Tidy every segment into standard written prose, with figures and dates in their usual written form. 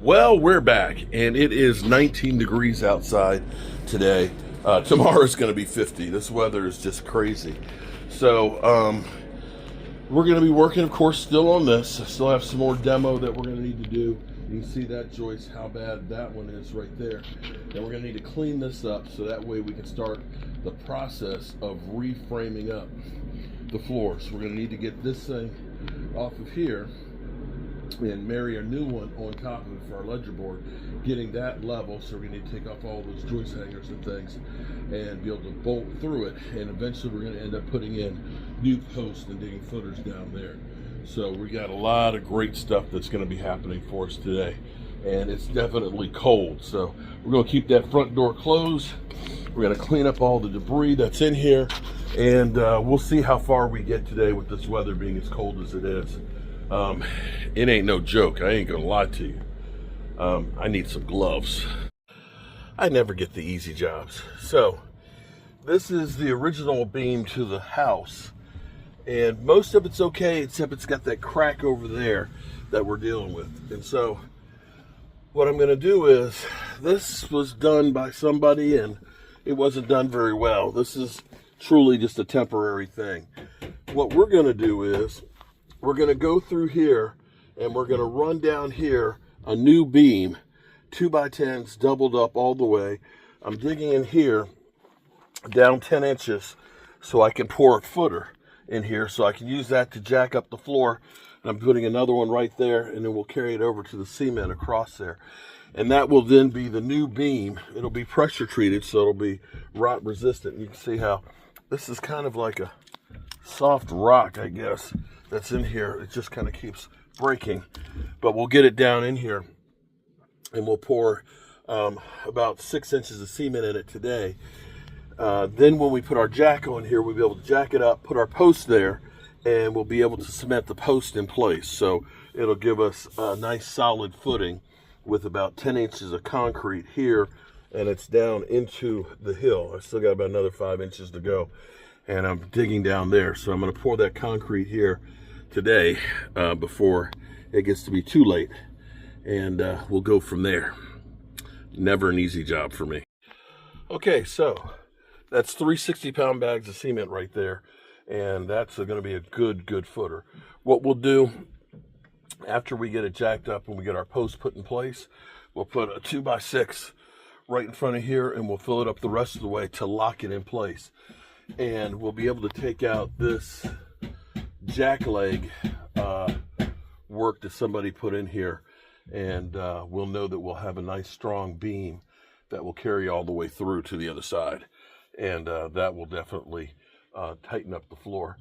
Well, we're back, and it is 19 degrees outside today. Tomorrow is going to be 50. This weather is just crazy. So, we're going to be working, of course, still on this. I still have some more demo that we're going to need to do. You can see that joist, how bad that one is right there. And we're going to need to clean this up so that way we can start the process of reframing up the floors. We're going to need to get this thing off of here and marry a new one on top of it for our ledger board, getting that level. So we're going to need to take off all those joist hangers and things and be able to bolt through it, and eventually we're going to end up putting in new posts and digging footers down there. So we got a lot of great stuff that's going to be happening for us today, and it's definitely cold, so we're going to keep that front door closed. We're going to clean up all the debris that's in here, and we'll see how far we get today with this weather being as cold as it is. It ain't no joke. I ain't gonna lie to you. I need some gloves. I never get the easy jobs. So this is the original beam to the house, and most of it's okay except it's got that crack over there that we're dealing with. And so what I'm gonna do is, this was done by somebody and it wasn't done very well. This is truly just a temporary thing. What we're gonna do is, we're going to go through here and we're going to run down here a new beam, 2x10s doubled up all the way. I'm digging in here down 10 inches so I can pour a footer in here so I can use that to jack up the floor. And I'm putting another one right there, and then we'll carry it over to the cement across there. And that will then be the new beam. It'll be pressure treated, so it'll be rot resistant. You can see how this is kind of like a soft rock, I guess, that's in here. It just kind of keeps breaking, but we'll get it down in here and we'll pour about 6 inches of cement in it today. Then when we put our jack on here, we'll be able to jack it up, put our post there, and we'll be able to cement the post in place. So it'll give us a nice solid footing with about 10 inches of concrete here, and it's down into the hill. I still got about another 5 inches to go, and I'm digging down there. So I'm going to pour that concrete here today before it gets to be too late, and we'll go from there. Never an easy job for me. Okay, so that's 3 60-pound bags of cement right there, and that's going to be a good footer. What we'll do after we get it jacked up and we get our post put in place, we'll put a 2x6 right in front of here, and we'll fill it up the rest of the way to lock it in place. And we'll be able to take out this jack leg work that somebody put in here, and we'll know that we'll have a nice strong beam that will carry all the way through to the other side, and that will definitely tighten up the floor.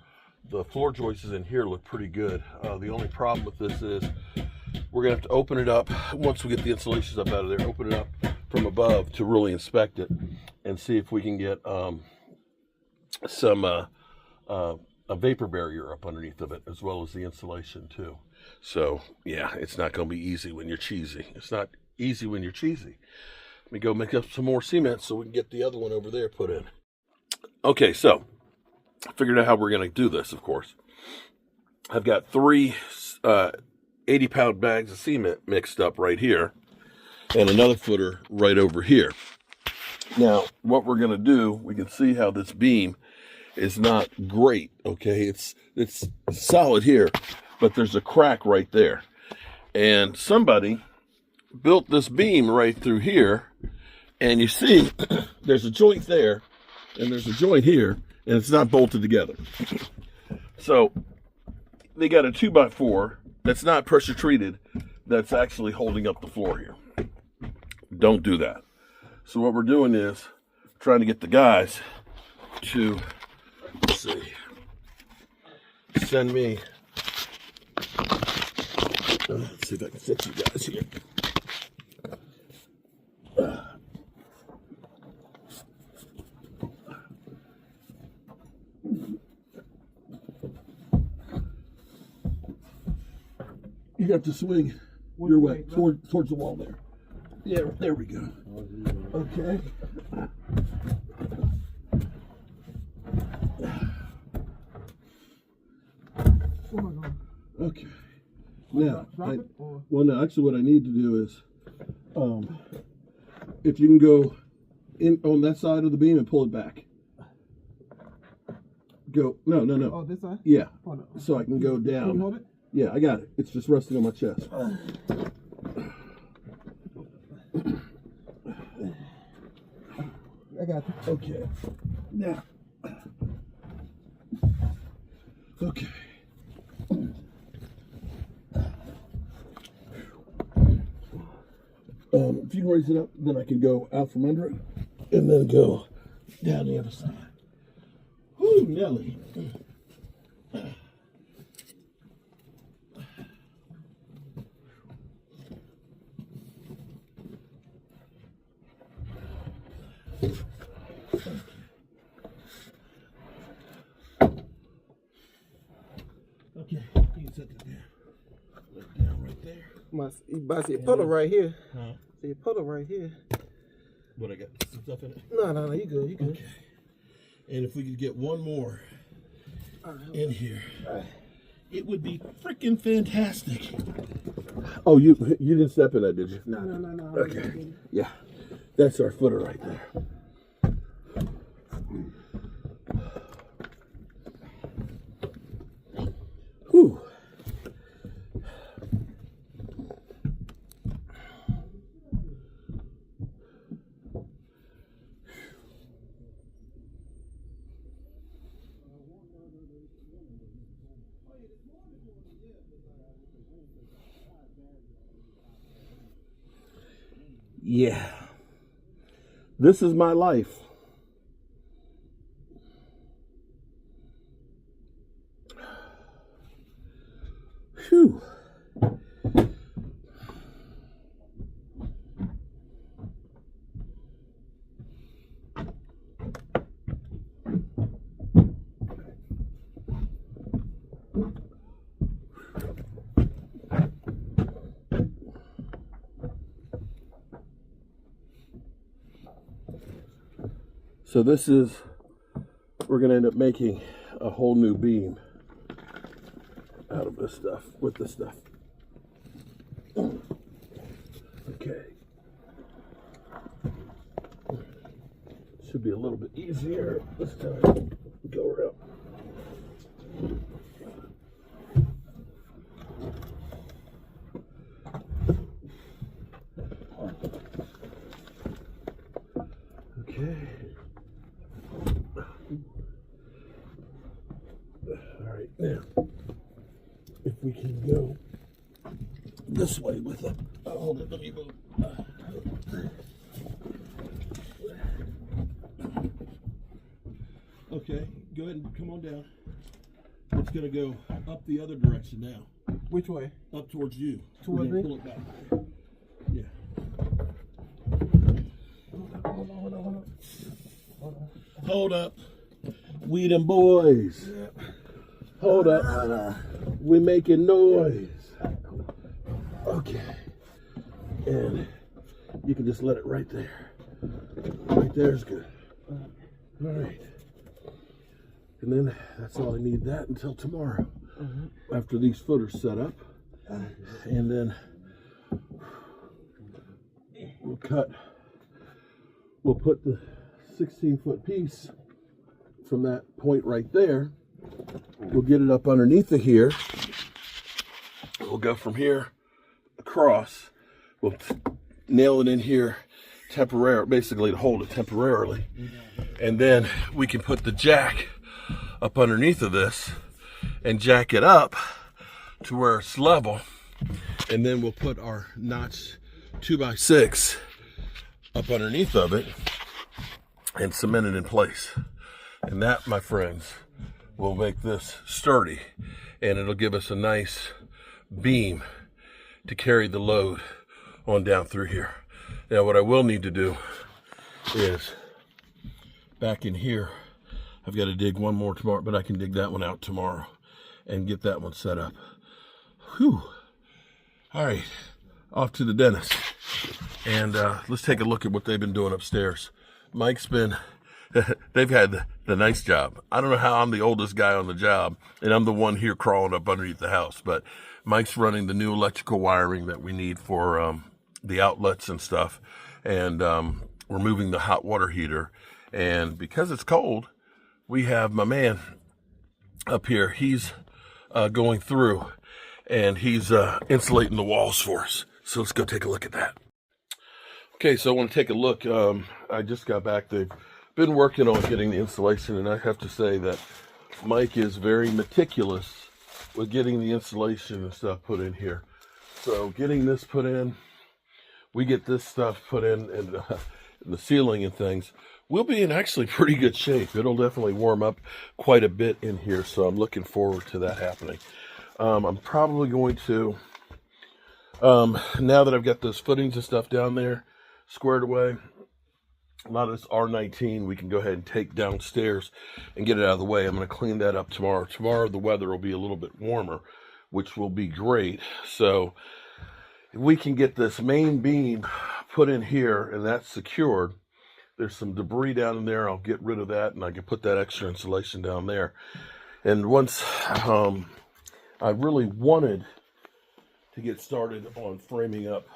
The floor joists in here look pretty good. The only problem with this is we're gonna have to open it up once we get the insulations up out of there, open it up from above to really inspect it and see if we can get some a vapor barrier up underneath of it, as well as the insulation too. So yeah, it's not going to be easy when you're cheesy. It's not easy when you're cheesy. Let me go make up some more cement so we can get the other one over there put in. Okay, so I figured out how we're going to do this. Of course, I've got 3 80-pound bags of cement mixed up right here, and another footer right over here. Now, what we're going to do, we can see how this beam is not great, okay? It's solid here, but there's a crack right there. And somebody built this beam right through here, and you see there's a joint there, and there's a joint here, and it's not bolted together. So they got a 2x4 that's not pressure treated, that's actually holding up the floor here. Don't do that. So what we're doing is trying to get the guys to, let's see, send me, let's see if I can fit you guys here. You have to swing your way towards the wall there. Yeah, there we go. Okay. Okay. Now, well, no, actually what I need to do is If you can go in on that side of the beam and pull it back. Go. No. Oh, this side? Yeah. Hold on. So I can go down. Can you hold it? Yeah, I got it. It's just resting on my chest. I got you. Okay. Now. Okay. If you can raise it up, then I can go out from under it and then go down the other side. Whoo, Nelly. Okay, you can set that down. Let down right there. I see a puddle right here. Huh? See a puddle right here. What, I got some stuff in it? No, you good, you good. Okay. And if we could get one more in here, it would be freaking fantastic. Oh, you didn't step in that, did you? No. Okay. Yeah, that's our footer right there. Whew. Yeah. This is my life. Whew. So this is, we're going to end up making a whole new beam out of this stuff, with this stuff. Okay. Should be a little bit easier this time. Go around. Okay. All right, now, if we can go this way with it. Hold it, let me move. Okay, go ahead and come on down. It's going to go up the other direction now. Which way? Up towards you. Towards me? Pull it back. Yeah. Hold up. We them boys. Hold up. We making noise. Okay. And you can just let it right there. Right there is good. All right. And then that's all I need that until tomorrow. After these footers set up. And then we'll put the 16-foot piece from that point right there. We'll get it up underneath of here. We'll go from here across. We'll nail it in here temporarily, basically to hold it temporarily. And then we can put the jack up underneath of this and jack it up to where it's level. And then we'll put our notch 2x6 up underneath of it and cement it in place. And that, my friends, will make this sturdy, and it'll give us a nice beam to carry the load on down through here. Now what I will need to do is back in here, I've got to dig one more tomorrow, but I can dig that one out tomorrow and get that one set up. Whew. All right, off to the dentist. And let's take a look at what they've been doing upstairs. Mike's been, they've had the nice job. I don't know how I'm the oldest guy on the job, and I'm the one here crawling up underneath the house, but Mike's running the new electrical wiring that we need for the outlets and stuff, and we're moving the hot water heater. And because it's cold, we have my man up here. He's going through, and he's insulating the walls for us. So let's go take a look at that. Okay, so I want to take a look. I just got back. They've been working on getting the insulation, and I have to say that Mike is very meticulous with getting the insulation and stuff put in here. So getting this put in, we get this stuff put in, and the ceiling and things, we'll be in actually pretty good shape. It'll definitely warm up quite a bit in here, so I'm looking forward to that happening. I'm probably going to, now that I've got those footings and stuff down there squared away, a lot of this R19 we can go ahead and take downstairs and get it out of the way. I'm going to clean that up tomorrow. Tomorrow the weather will be a little bit warmer, which will be great. So if we can get this main beam put in here and that's secured, there's some debris down in there. I'll get rid of that and I can put that extra insulation down there. And once I really wanted to get started on framing up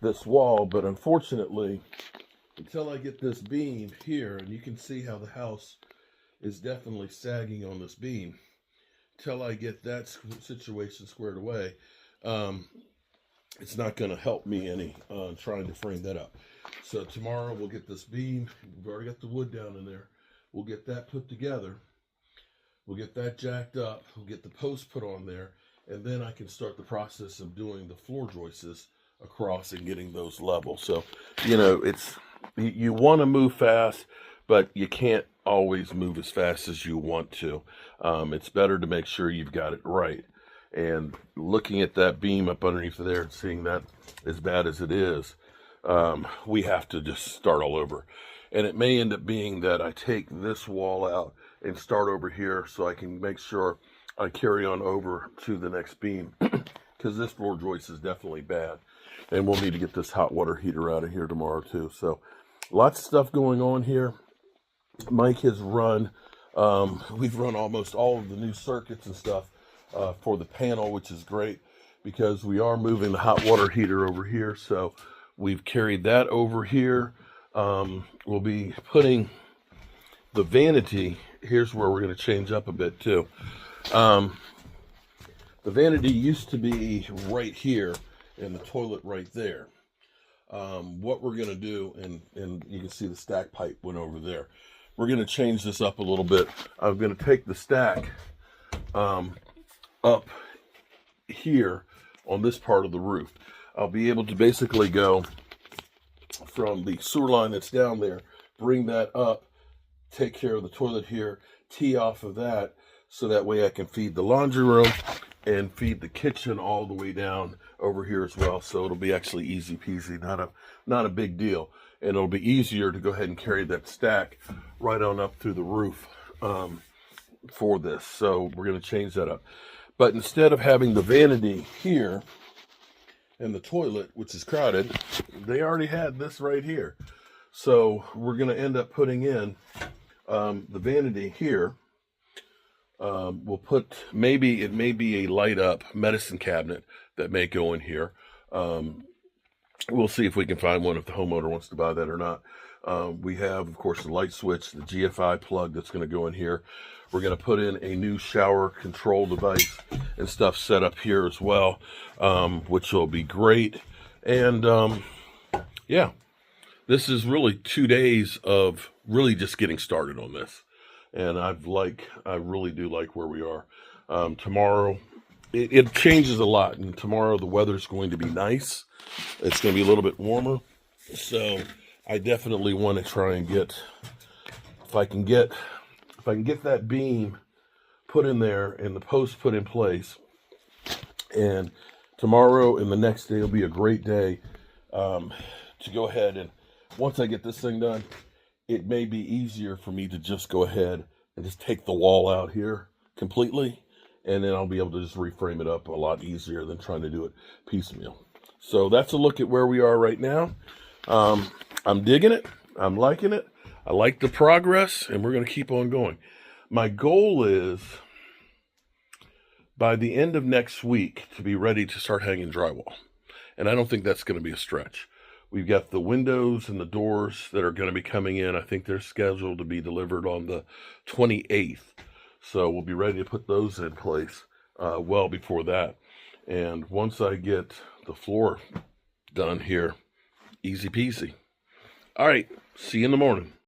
this wall, but unfortunately, until I get this beam here, and you can see how the house is definitely sagging on this beam, until I get that situation squared away, it's not going to help me any trying to frame that up. So tomorrow we'll get this beam. We've already got the wood down in there. We'll get that put together. We'll get that jacked up. We'll get the post put on there, and then I can start the process of doing the floor joists across and getting those level. So, you know, you want to move fast, but you can't always move as fast as you want to. It's better to make sure you've got it right. And looking at that beam up underneath there and seeing that as bad as it is, we have to just start all over. And it may end up being that I take this wall out and start over here so I can make sure I carry on over to the next beam, because this floor joist is definitely bad. And we'll need to get this hot water heater out of here tomorrow too. So lots of stuff going on here. Mike has run, we've run almost all of the new circuits and stuff for the panel, which is great because we are moving the hot water heater over here. So we've carried that over here. We'll be putting the vanity. Here's where we're going to change up a bit too. The vanity used to be right here and the toilet right there. What we're going to do, and you can see the stack pipe went over there. We're going to change this up a little bit. I'm going to take the stack up here on this part of the roof. I'll be able to basically go from the sewer line that's down there, bring that up, take care of the toilet here, tee off of that, so that way I can feed the laundry room and feed the kitchen all the way down over here as well. So it'll be actually easy peasy, not a big deal. And it'll be easier to go ahead and carry that stack right on up through the roof for this. So we're going to change that up. But instead of having the vanity here and the toilet, which is crowded, they already had this right here. So we're going to end up putting in the vanity here. We'll put, it may be a light up medicine cabinet that may go in here. We'll see if we can find one if the homeowner wants to buy that or not. We have, of course, the light switch, the GFI plug that's going to go in here. We're going to put in a new shower control device and stuff set up here as well, which will be great. And yeah, this is really 2 days of really just getting started on this. And I really do like where we are. Tomorrow, it changes a lot. And tomorrow the weather's going to be nice. It's going to be a little bit warmer. So I definitely want to try and get, if I can get that beam put in there and the post put in place. And tomorrow and the next day will be a great day to go ahead, and once I get this thing done, it may be easier for me to just go ahead and just take the wall out here completely, and then I'll be able to just reframe it up a lot easier than trying to do it piecemeal. So that's a look at where we are right now. I'm digging it. I'm liking it. I like the progress, and we're going to keep on going. My goal is by the end of next week to be ready to start hanging drywall. and I don't think that's going to be a stretch. We've got the windows and the doors that are going to be coming in. I think they're scheduled to be delivered on the 28th. So we'll be ready to put those in place well before that. And once I get the floor done here, easy peasy. All right, see you in the morning.